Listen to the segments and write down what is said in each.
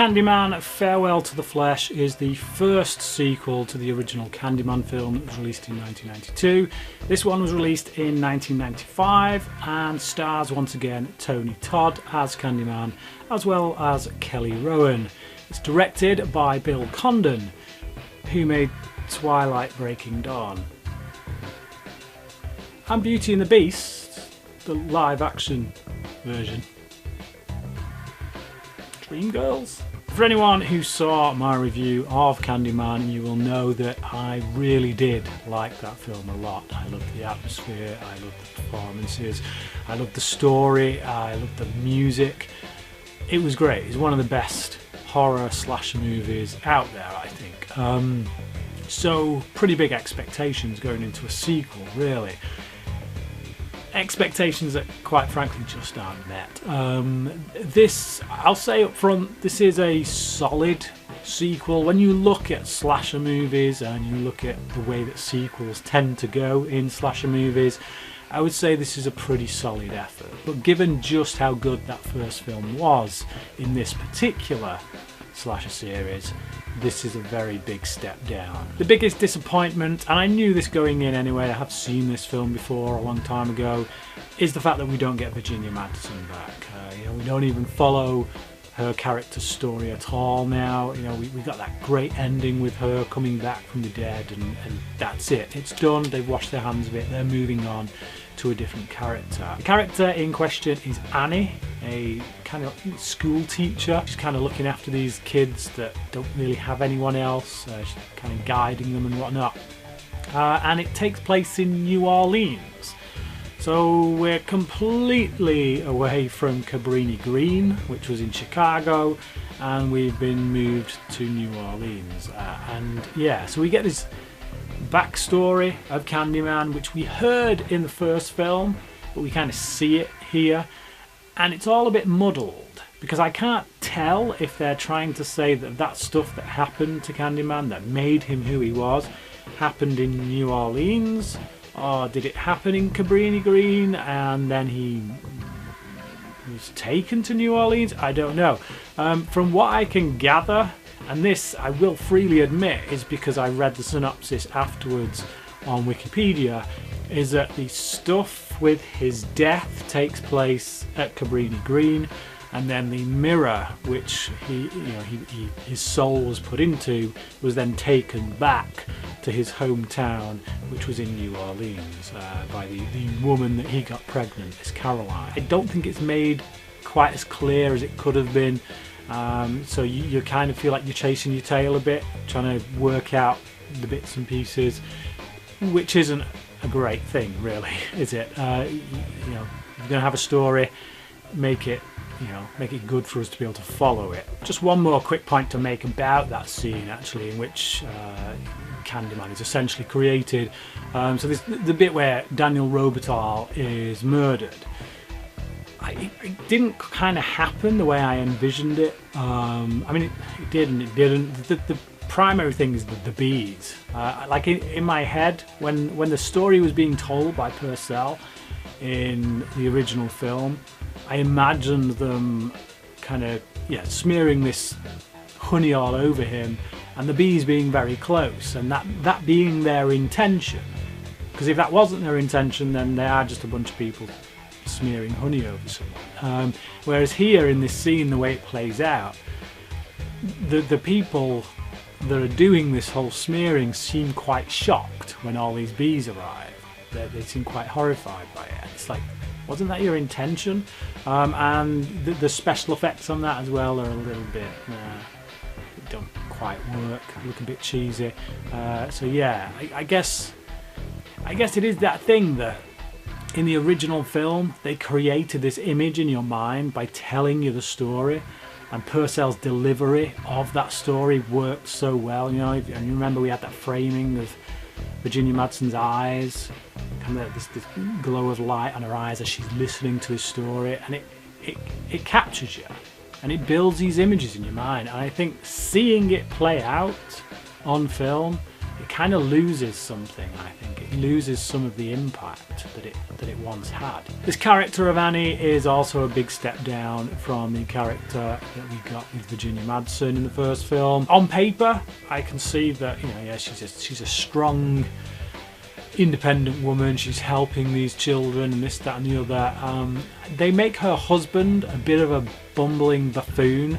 Candyman Farewell to the Flesh is the first sequel to the original Candyman film that was released in 1992. This one was released in 1995 and stars once again Tony Todd as Candyman as well as Kelly Rowan. It's directed by Bill Condon, who made Twilight Breaking Dawn and Beauty and the Beast, the live action version. Dreamgirls. For anyone who saw my review of Candyman, you will know that I really did like that film a lot. I loved the atmosphere, I loved the performances, I loved the story, I loved the music. It was great. It's one of the best horror slasher movies out there, I think. So pretty big expectations going into a sequel, really. Expectations that quite frankly just aren't met. This, I'll say up front, this is a solid sequel. When you look at slasher movies and you look at the way that sequels tend to go in slasher movies, I would say this is a pretty solid effort. But given just how good that first film was in this particular slasher series, this is a very big step down. The biggest disappointment, and I knew this going in anyway, I have seen this film before a long time ago, is the fact that we don't get Virginia Madsen back. We don't even follow her character's story at all now. We got that great ending with her coming back from the dead, and that's it. It's done, they've washed their hands of it, they're moving on to a different character. The character in question is Annie, a kind of school teacher. She's kind of looking after these kids that don't really have anyone else. She's kind of guiding them and whatnot. And it takes place in New Orleans. So we're completely away from Cabrini Green, which was in Chicago, and we've been moved to New Orleans. So we get this backstory of Candyman, which we heard in the first film, but we kind of see it here, and it's all a bit muddled because I can't tell if they're trying to say that that stuff that happened to Candyman that made him who he was happened in New Orleans, or did it happen in Cabrini Green and then he was taken to New Orleans? I don't know. From what I can gather, and this I will freely admit is because I read the synopsis afterwards on Wikipedia, is that the stuff with his death takes place at Cabrini Green, and then the mirror which his soul was put into was then taken back to his hometown, which was in New Orleans, by the woman that he got pregnant, this Caroline. I don't think it's made quite as clear as it could have been. So you kind of feel like you're chasing your tail a bit, trying to work out the bits and pieces, which isn't a great thing, really, is it? If you're going to have a story, make it good for us to be able to follow it. Just one more quick point to make about that scene, actually, in which Candyman is essentially created. So this, the bit where Daniel Robital is murdered. It didn't kind of happen the way I envisioned it. It did and it didn't. The primary thing is the bees. Like in my head, when the story was being told by Purcell in the original film, I imagined them kind of smearing this honey all over him, and the bees being very close, and that being their intention. Because if that wasn't their intention, then they are just a bunch of people smearing honey over someone. Whereas here in this scene, the way it plays out, the people that are doing this whole smearing seem quite shocked when all these bees arrive. They seem quite horrified by it. It's like, wasn't that your intention? And the special effects on that as well are a little bit don't quite work, look a bit cheesy. I guess it is that thing that in the original film they created this image in your mind by telling you the story, and Purcell's delivery of that story worked so well. And you remember we had that framing of Virginia Madsen's eyes, kind of this glow of light on her eyes as she's listening to this story, and it captures you and it builds these images in your mind. And I think seeing it play out on film, it kind of loses something. I think loses some of the impact that it once had. This character of Annie is also a big step down from the character that we got with Virginia Madsen in the first film. On paper, I can see that, you know, yeah, she's a strong, independent woman. She's helping these children and this, that, and the other. They make her husband a bit of a bumbling buffoon.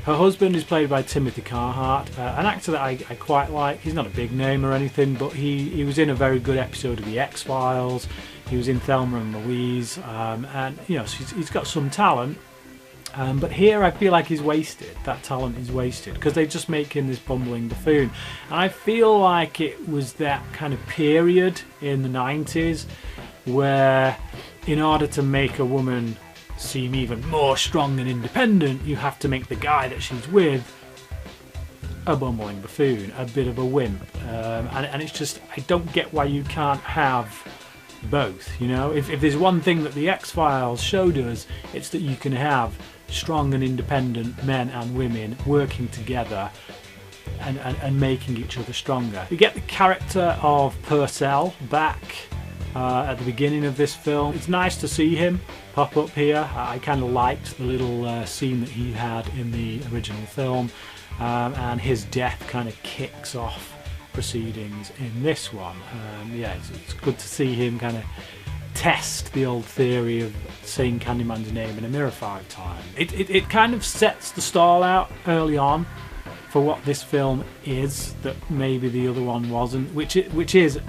Her husband is played by Timothy Carhart, an actor that I quite like. He's not a big name or anything, but he was in a very good episode of The X-Files. He was in Thelma and Louise, and you know, he's got some talent. But here I feel like he's wasted. That talent is wasted because they just make him this bumbling buffoon. And I feel like it was that kind of period in the 90s where, in order to make a woman seem even more strong and independent, you have to make the guy that she's with a bumbling buffoon, a bit of a wimp, and it's just, I don't get why you can't have both. You know, if there's one thing that the X-Files showed us, it's that you can have strong and independent men and women working together and making each other stronger. You get the character of Purcell back at the beginning of this film. It's nice to see him pop up here. I kind of liked the little scene that he had in the original film, and his death kind of kicks off proceedings in this one. Yeah, it's good to see him kind of test the old theory of saying Candyman's name in a mirror 5 times. It kind of sets the stall out early on for what this film is that maybe the other one wasn't, which is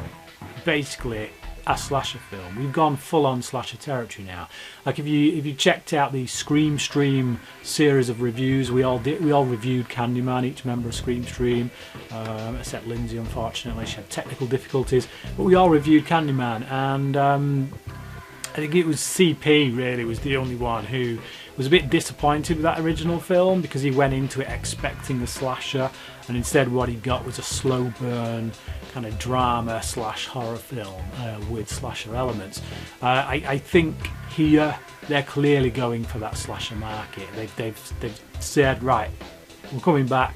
basically a slasher film. We've gone full-on slasher territory now. Like if you checked out the Scream Stream series of reviews, we all reviewed Candyman, each member of Scream Stream, except Lindsay, unfortunately. She had technical difficulties, but we all reviewed Candyman, and I think it was CP really was the only one who was a bit disappointed with that original film because he went into it expecting a slasher, and instead what he got was a slow burn kind of drama / horror film with slasher elements. I think here they're clearly going for that slasher market. They've said, right, we're coming back,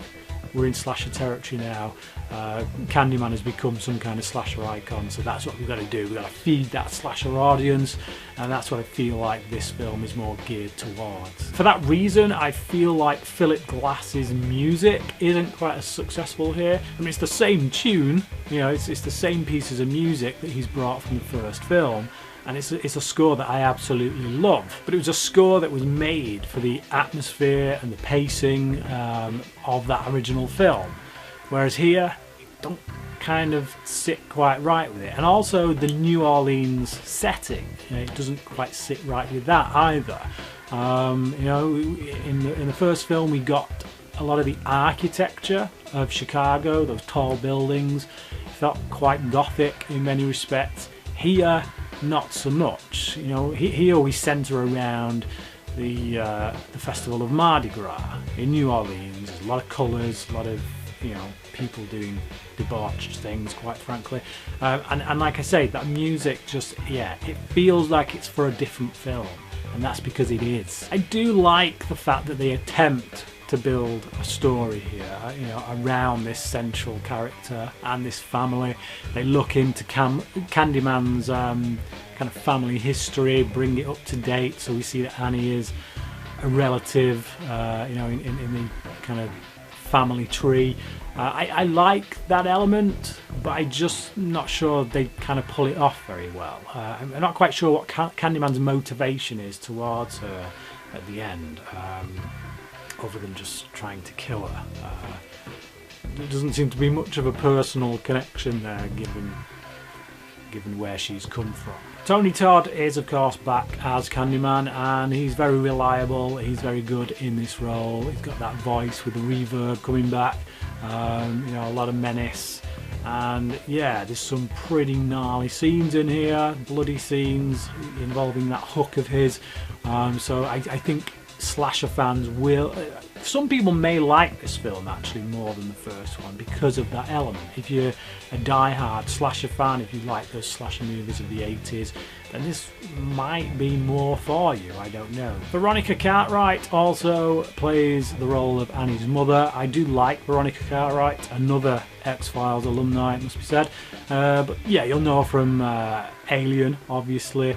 we're in slasher territory now. Candyman has become some kind of slasher icon, so that's what we've got to do. We've got to feed that slasher audience, and that's what I feel like this film is more geared towards. For that reason, I feel like Philip Glass's music isn't quite as successful here. I mean, it's the same tune, you know, it's the same pieces of music that he's brought from the first film, and it's a score that I absolutely love. But it was a score that was made for the atmosphere and the pacing of that original film. Whereas here, it don't kind of sit quite right with it. And also the New Orleans setting, you know, it doesn't quite sit right with that either. You know, in the first film we got a lot of the architecture of Chicago, those tall buildings. It felt quite gothic in many respects. Here, not so much. You know, here we centre around the Festival of Mardi Gras in New Orleans. There's a lot of colours, a lot of, you know, people doing debauched things, quite frankly, and like I say, that music just, yeah, it feels like it's for a different film, and that's because it is. I do like the fact that they attempt to build a story here, you know, around this central character and this family. They look into Candyman's kind of family history, bring it up to date, so we see that Annie is a relative, you know, in the kind of family tree. I like that element, but I'm just not sure they kind of pull it off very well. I'm not quite sure what Candyman's motivation is towards her at the end, other than just trying to kill her. There doesn't seem to be much of a personal connection there, given where she's come from. Tony Todd is of course back as Candyman, and he's very reliable, he's very good in this role. He's got that voice with the reverb coming back, you know, a lot of menace, and yeah, there's some pretty gnarly scenes in here, bloody scenes involving that hook of his, so I think slasher fans will... some people may like this film actually more than the first one because of that element. If you're a die-hard slasher fan, if you like those slasher movies of the 80s, then this might be more for you, I don't know. Veronica Cartwright also plays the role of Annie's mother. I do like Veronica Cartwright, another X-Files alumni, it must be said. But yeah, you'll know her from Alien, obviously.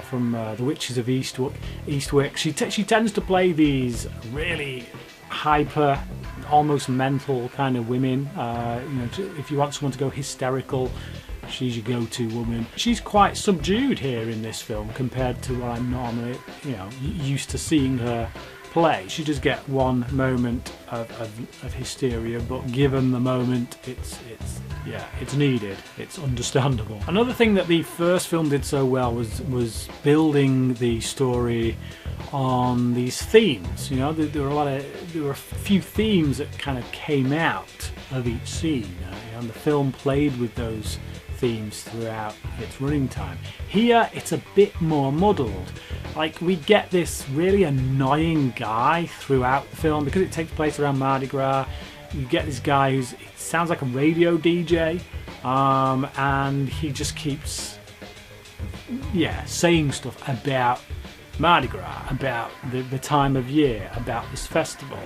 From The Witches of Eastwick. She tends to play these really hyper, almost mental kind of women. If you want someone to go hysterical, she's your go-to woman. She's quite subdued here in this film compared to what I'm normally, used to seeing her play. She does get one moment of hysteria, but given the moment, it's needed. It's understandable. Another thing that the first film did so well was building the story on these themes. There were a few themes that kind of came out of each scene, and the film played with those themes throughout its running time. Here it's a bit more muddled. Like, we get this really annoying guy throughout the film because it takes place around Mardi Gras. You get this guy who sounds like a radio DJ, and he just keeps saying stuff about Mardi Gras, about the time of year, about this festival.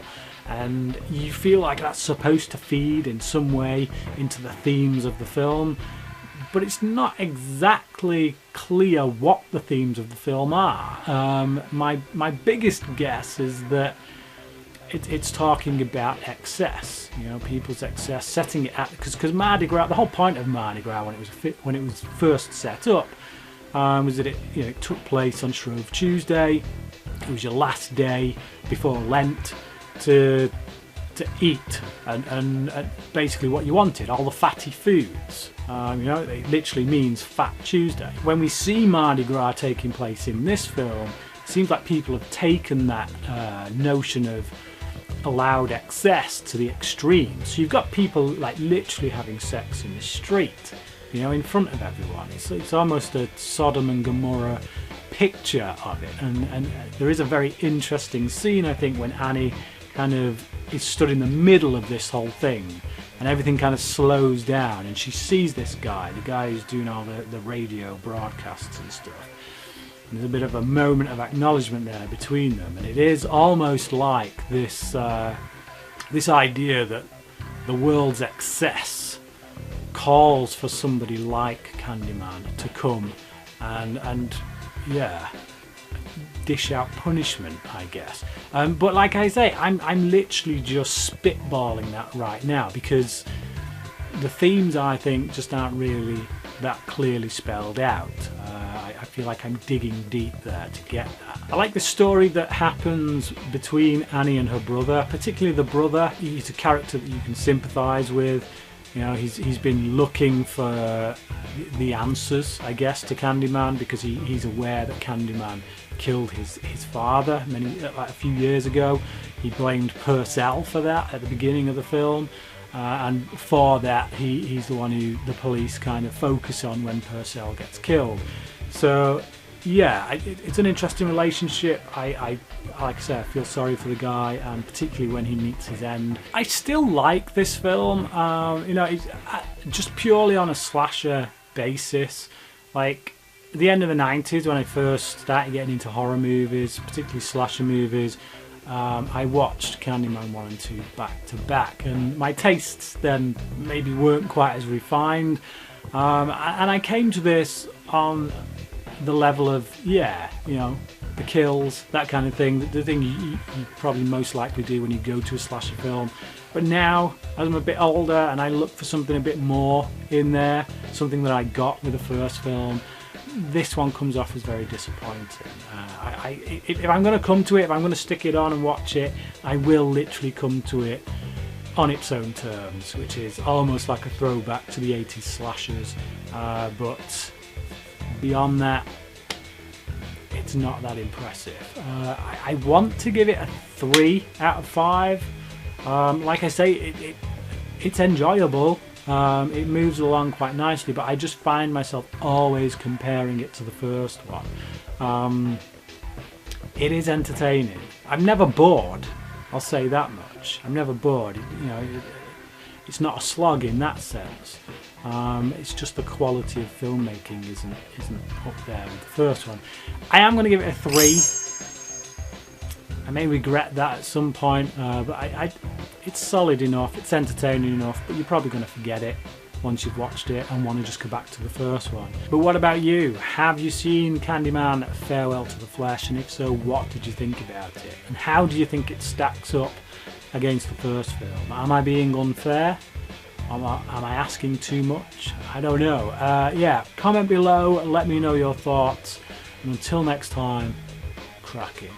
And you feel like that's supposed to feed in some way into the themes of the film, but it's not exactly clear what the themes of the film are. My biggest guess is that it's talking about excess, people's excess, setting it at, because Mardi Gras, the whole point of Mardi Gras when it was first set up, was that it took place on Shrove Tuesday. It was your last day before Lent to eat and basically what you wanted, all the fatty foods. It literally means Fat Tuesday. When we see Mardi Gras taking place in this film, it seems like people have taken that notion of allowed excess to the extreme. So you've got people like literally having sex in the street, in front of everyone. It's almost a Sodom and Gomorrah picture of it. And there is a very interesting scene, I think, when Annie kind of is stood in the middle of this whole thing, and everything kind of slows down, and she sees this guy, the guy who's doing all the radio broadcasts and stuff. And there's a bit of a moment of acknowledgement there between them, and it is almost like this idea that the world's excess calls for somebody like Candyman to come and dish out punishment, I guess. But like I say, I'm literally just spitballing that right now because the themes, I think, just aren't really that clearly spelled out. I feel like I'm digging deep there to get that. I like the story that happens between Annie and her brother, particularly the brother. He's a character that you can sympathise with. He's been looking for the answers, I guess, to Candyman because he's aware that Candyman killed his father a few years ago. He blamed Purcell for that at the beginning of the film, and for that he's the one who the police kind of focus on when Purcell gets killed. So yeah, it's an interesting relationship. I like I say, I feel sorry for the guy, and particularly when he meets his end. I still like this film, it's just purely on a slasher basis. Like, at the end of the 90s, when I first started getting into horror movies, particularly slasher movies, I watched Candyman 1 and 2 back to back, and my tastes then maybe weren't quite as refined, and I came to this on the level of the kills, that kind of thing, the thing you probably most likely do when you go to a slasher film. But now, as I'm a bit older and I look for something a bit more in there, something that I got with the first film, this one comes off as very disappointing. If I'm going to come to it, if I'm going to stick it on and watch it, I will literally come to it on its own terms, which is almost like a throwback to the 80s slashers, but beyond that, it's not that impressive. I want to give it a 3 out of 5. Like I say, it's enjoyable. It moves along quite nicely, but I just find myself always comparing it to the first one. It is entertaining. I'm never bored. I'll say that much. I'm never bored. You know, it's not a slog in that sense. It's just the quality of filmmaking isn't up there with the first one. I am going to give it a 3. I may regret that at some point, but it's solid enough, it's entertaining enough, but you're probably going to forget it once you've watched it and want to just go back to the first one. But what about you? Have you seen Candyman Farewell to the Flesh, and if so, what did you think about it? And how do you think it stacks up against the first film? Am I being unfair? Am I asking too much? I don't know. Yeah, comment below and let me know your thoughts. And until next time, crack it.